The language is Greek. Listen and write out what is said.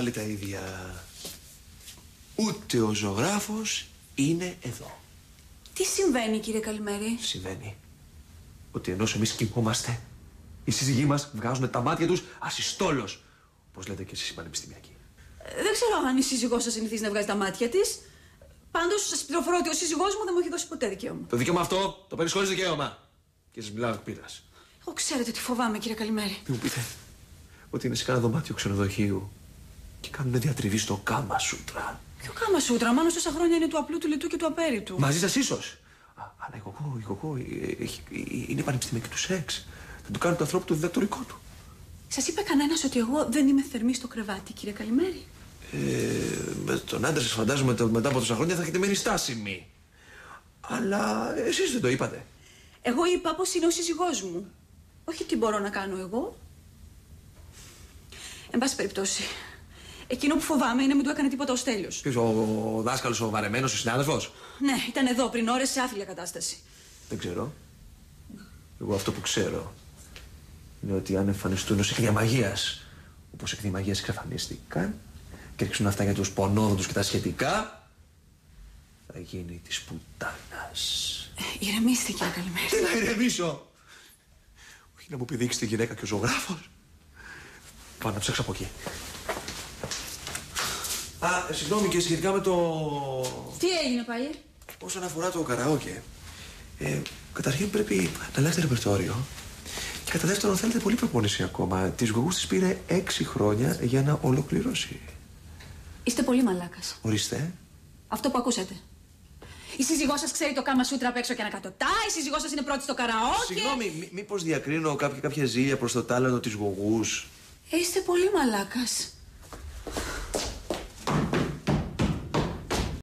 πάλι τα ίδια. Ούτε ο ζωγράφος είναι εδώ. Τι συμβαίνει, κύριε Καλημέρη? Συμβαίνει ότι ενώ εμείς κοιμόμαστε, οι σύζυγοί μας βγάζουν τα μάτια τους ασυστόλως. Όπως λέτε και εσείς οι πανεπιστημιακοί. Δεν ξέρω αν η σύζυγός σας συνηθίζει να βγάζει τα μάτια της. Πάντως σας πληροφορώ ότι ο σύζυγός μου δεν μου έχει δώσει ποτέ δικαίωμα. Το δικαίωμα αυτό το παίρνεις χωρίς δικαίωμα. Και σας μιλάω εκ πείρας. Εγώ ξέρετε τι φοβάμαι, κύριε Καλημέρη. Μην μου πείτε ότι είναι σε κάνα δωμάτιο ξενοδοχείου και κάνουν διατριβή στο Κάμα Σούτρα. Ποιο Κάμα Σούτρα? Μάλλον τόσα χρόνια είναι του απλού, του λιτού και του απέριτου. Μαζί σας ίσως. Αλλά η κοκό είναι πανεπιστημιακή του σεξ. Θα του κάνουν το ανθρώπου του διδακτορικό του. Σας είπε κανένας ότι εγώ δεν είμαι θερμή στο κρεβάτι, κύριε Καλημέρη? Με τον άντρα σας φαντάζομαι μετά από τόσα χρόνια θα έχετε μείνει στάσιμοι. Αλλά εσείς δεν το είπατε. Εγώ είπα πως είναι ο σύζυγός μου. Όχι τι μπορώ να κάνω εγώ. Εν πάση περιπτώσει, εκείνο που φοβάμαι είναι μην του έκανε τίποτα ο Στέλιος. Ποιος, ο δάσκαλος, ο βαρεμένος, ο συνάδελφος? Ναι, ήταν εδώ πριν ώρες σε άθλια κατάσταση. Δεν ξέρω. Εγώ αυτό που ξέρω είναι ότι αν εμφανιστούν ως εκδιαμαγείας, όπως εκδιαμαγείας εξαφανίστηκαν, και ρίξουν αυτά για τους πονόδοντους και τα σχετικά, θα γίνει της πουτάνας. Ηρεμήστε, κύριε Καλημέρη. Τι να ηρεμήσω? Όχι να μου πηδήξει τη γυναίκα και ο ζωγράφος. Πάω να ψάξω από εκεί. Συγγνώμη και σχετικά με το... Τι έγινε πάλι? Όσον αφορά το καραόκε, καταρχήν πρέπει να αλλάξετε ρεπερτόριο. Και κατά δεύτερον, θέλετε πολύ προπόνηση ακόμα. Της Γογούς της πήρε 6 χρόνια για να ολοκληρώσει. Είστε πολύ μαλάκας. Ορίστε. Αυτό που ακούσατε. Η σύζυγός σας ξέρει το Κάμα Σούτρα απ' έξω και ανακατοτά. Η σύζυγός σας είναι πρώτη στο καραόκε. Συγγνώμη, μήπως διακρίνω κάποια ζήλια προς το τάλαντο της Γογούς? Είστε πολύ μαλάκας.